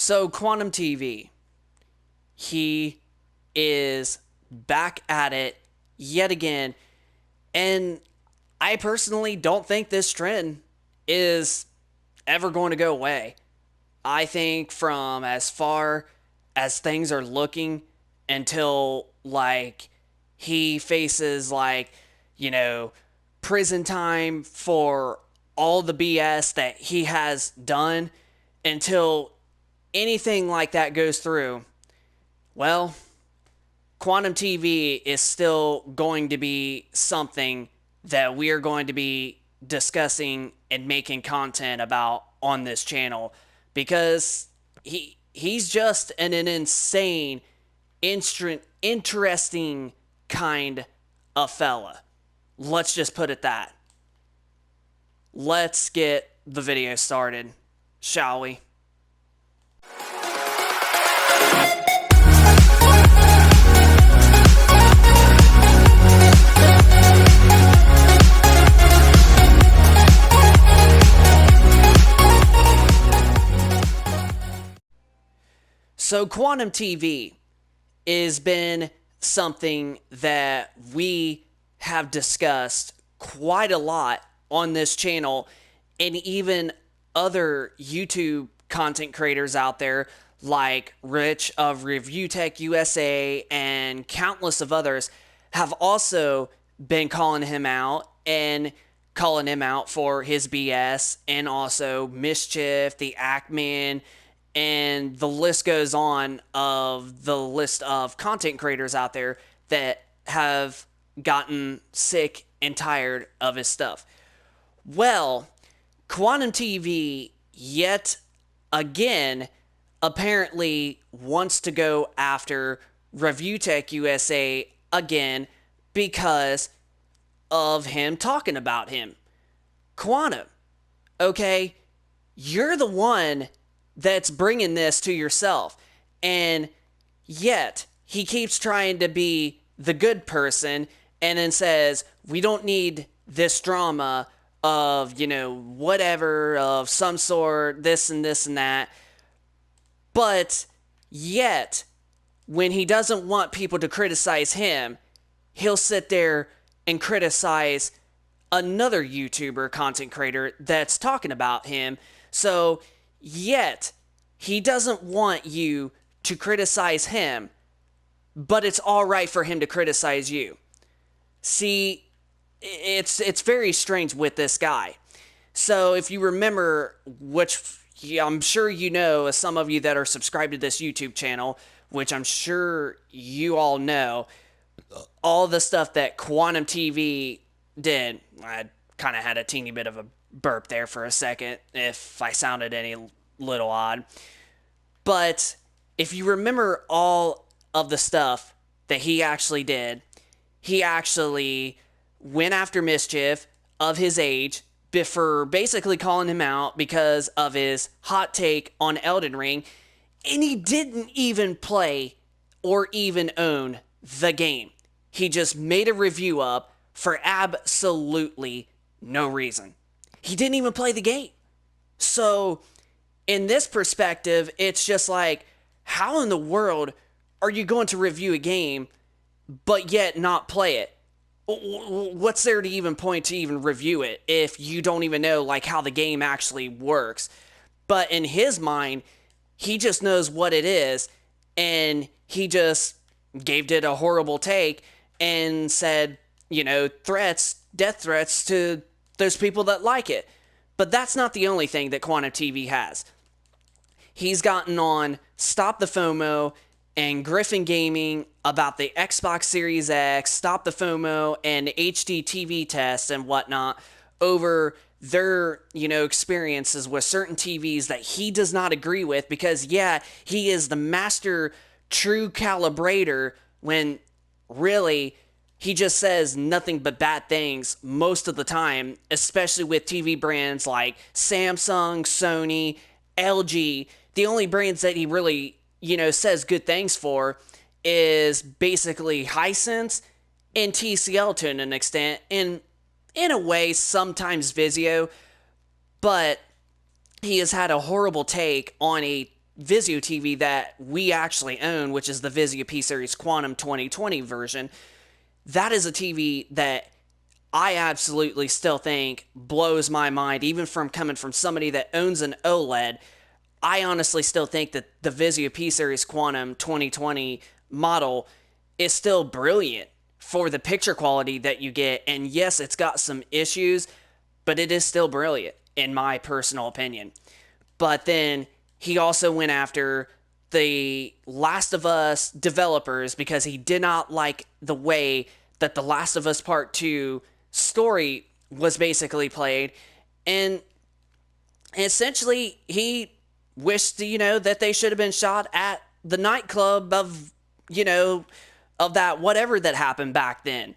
So, Quantum TV, he is back at it yet again. And I personally don't think this trend is ever going to go away. I think from as far as things are looking until, like, he faces, like, prison time for all the BS that he has done, until anything like that goes through, well, Quantum TV is still going to be something that we are going to be discussing and making content about on this channel, because he's just an insane, interesting kind of fella. Let's just put it that. Let's get the video started, shall we? So Quantum TV has been something that we have discussed quite a lot on this channel, and even other YouTube content creators out there like Rich of ReviewTechUSA and countless of others have also been calling him out for his BS, and also Mischief, the Ackman, and the list goes on of the list of content creators out there that have gotten sick and tired of his stuff. Well, Quantum TV yet again apparently wants to go after ReviewTechUSA again because of him talking about him. Quantum, okay, you're the one that's bringing this to yourself, and yet he keeps trying to be the good person and then says, we don't need this drama of, whatever, of some sort, this and this and that. But yet, when he doesn't want people to criticize him, he'll sit there and criticize another YouTuber content creator that's talking about him. So, yet, he doesn't want you to criticize him, but it's all right for him to criticize you. See, it's very strange with this guy. So if you remember, which I'm sure you know, as some of you that are subscribed to this YouTube channel, which I'm sure you all know, all the stuff that Quantum TV did. I kind of had a teeny bit of a burp there for a second, if I sounded any little odd. But if you remember all of the stuff that he actually did, he actually went after Mischief of his age for basically calling him out because of his hot take on Elden Ring, and he didn't even play or even own the game. He just made a review up for absolutely no reason. He didn't even play the game. So, in this perspective, it's just like, how in the world are you going to review a game but yet not play it? What's there to even point to even review it if you don't even know, like, how the game actually works? But in his mind, he just knows what it is, and he just gave it a horrible take and said, death threats to those people that like it. But that's not the only thing that Quantum TV has. He's gotten on Stop the FOMO and Griffin Gaming about the Xbox Series X, Stop the FOMO, and HD TV tests and whatnot over their, experiences with certain TVs that he does not agree with, because, yeah, he is the master true calibrator when really he just says nothing but bad things most of the time, especially with TV brands like Samsung, Sony, LG. The only brands that he really, says good things for is basically Hisense and TCL to an extent, and in a way, sometimes Vizio, but he has had a horrible take on a Vizio TV that we actually own, which is the Vizio P-Series Quantum 2020 version, that is a TV that I absolutely still think blows my mind, even from coming from somebody that owns an OLED. I honestly still think that the Vizio P-Series Quantum 2020 model is still brilliant for the picture quality that you get. And yes, it's got some issues, but it is still brilliant, in my personal opinion. But then he also went after the Last of Us developers because he did not like the way that the Last of Us Part 2 story was basically played. And essentially, he wished, that they should have been shot at the nightclub of that whatever that happened back then.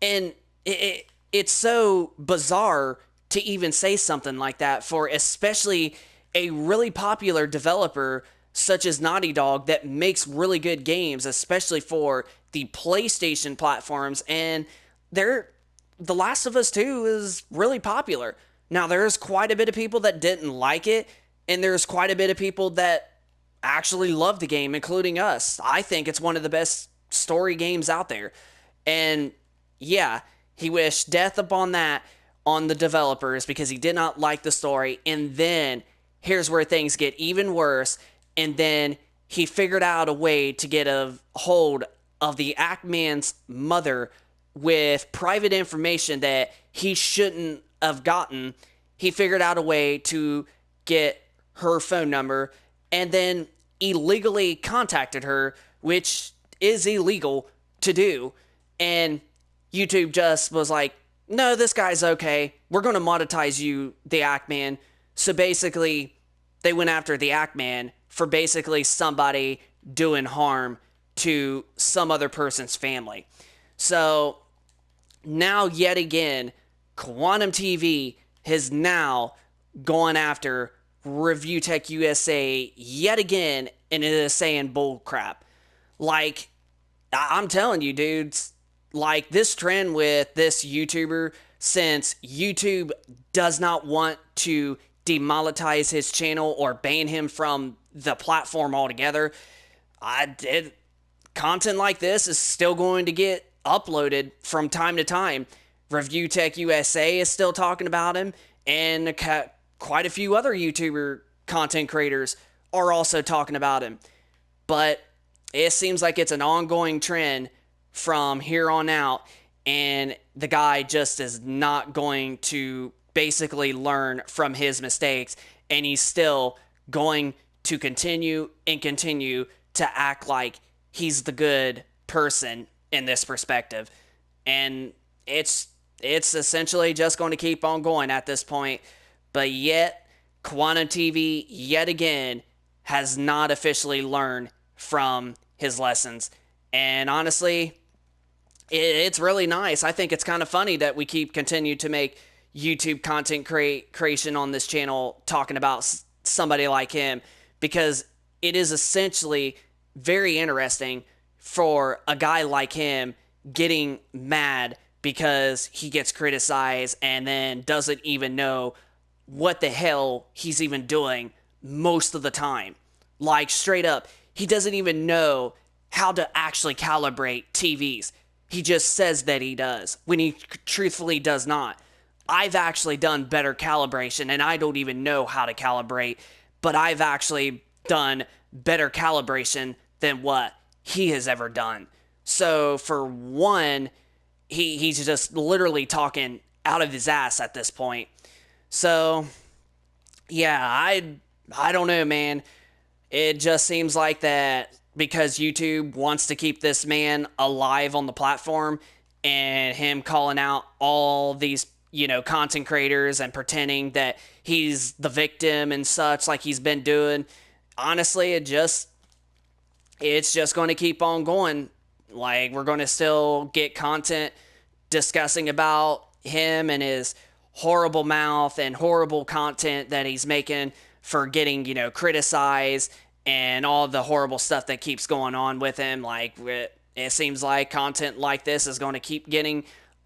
And it's so bizarre to even say something like that for especially a really popular developer such as Naughty Dog that makes really good games, especially for the PlayStation platforms. And The Last of Us 2 is really popular. Now, there's quite a bit of people that didn't like it, and there's quite a bit of people that actually love the game, including us. I think it's one of the best story games out there. And yeah, he wished death upon that on the developers because he did not like the story. And then here's where things get even worse. And then he figured out a way to get a hold of the Ackman's mother with private information that he shouldn't have gotten. He figured out a way to get her phone number and then illegally contacted her, which is illegal to do. And YouTube just was like, no, this guy's okay. We're going to monetize you, the Ackman. So basically, they went after the Ackman for basically somebody doing harm to some other person's family. So now, yet again, Quantum TV has now gone after ReviewTechUSA yet again, and it is saying bull crap. Like, I'm telling you, dudes, like this trend with this YouTuber, since YouTube does not want to demonetize his channel or ban him from the platform altogether, content like this is still going to get uploaded from time to time. ReviewTechUSA is still talking about him, and quite a few other YouTuber content creators are also talking about him. But it seems like it's an ongoing trend from here on out, and the guy just is not going to basically learn from his mistakes, and he's still going to continue to act like he's the good person in this perspective. And it's essentially just going to keep on going at this point. But yet, Quantum TV, yet again, has not officially learned from his lessons. And honestly, it's really nice. I think it's kind of funny that we continue to make YouTube content creation on this channel talking about somebody like him, because it is essentially very interesting for a guy like him getting mad because he gets criticized and then doesn't even know what the hell he's even doing most of the time. Like, straight up, he doesn't even know how to actually calibrate TVs. He just says that he does, when he truthfully does not. I've actually done better calibration, and I don't even know how to calibrate, but I've actually done better calibration than what he has ever done. So, for one, he's just literally talking out of his ass at this point. So, yeah, I don't know, man. It just seems like that because YouTube wants to keep this man alive on the platform, and him calling out all these, content creators and pretending that he's the victim and such, like he's been doing. Honestly, it's just going to keep on going. Like, we're going to still get content discussing about him and his horrible mouth and horrible content that he's making for getting, criticized, and all the horrible stuff that keeps going on with him. Like, it seems like content like this is going to keep getting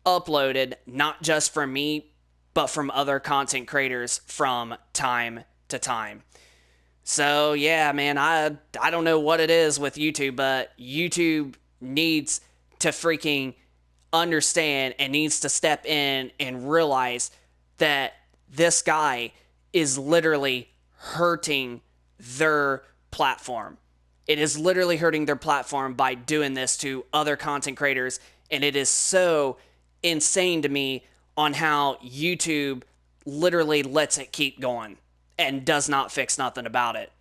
uploaded, not just from me, but from other content creators from time to time. So yeah, man, I don't know what it is with YouTube, but YouTube needs to freaking understand and needs to step in and realize that this guy is literally hurting their platform. It is literally hurting their platform by doing this to other content creators, and it is so insane to me on how YouTube literally lets it keep going and does not fix nothing about it.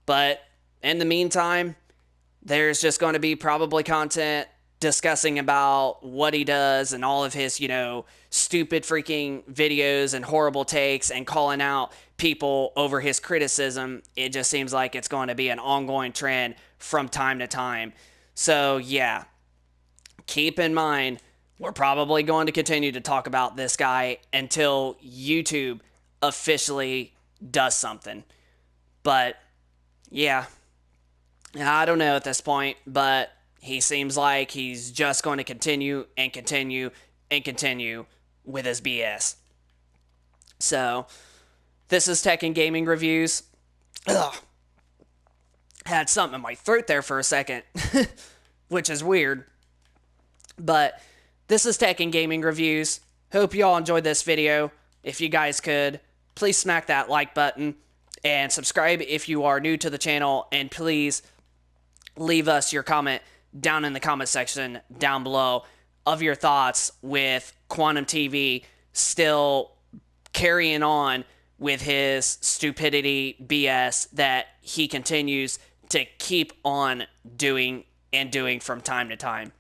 But in the meantime, there's just going to be probably content discussing about what he does and all of his, stupid freaking videos and horrible takes and calling out people over his criticism. It just seems like it's going to be an ongoing trend from time to time. So, yeah, keep in mind, we're probably going to continue to talk about this guy until YouTube officially does something. But, yeah, I don't know at this point, but he seems like he's just going to continue and continue and continue with his BS. So, this is Tech and Gaming Reviews. Ugh. Had something in my throat there for a second, which is weird. But this is Tech and Gaming Reviews. Hope you all enjoyed this video. If you guys could, please smack that like button and subscribe if you are new to the channel. And please leave us your comment down in the comment section down below of your thoughts with Quantum TV still carrying on with his stupidity BS that he continues to keep on doing and doing from time to time.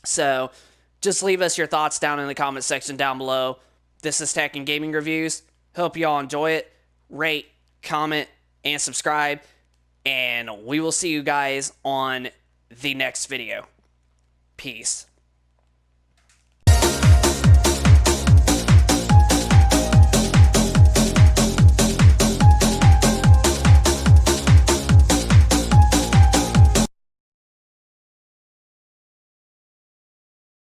So just leave us your thoughts down in the comment section down below. This is Tech and Gaming Reviews. Hope you all enjoy it. Rate, comment, and subscribe. And we will see you guys on the next video. Peace.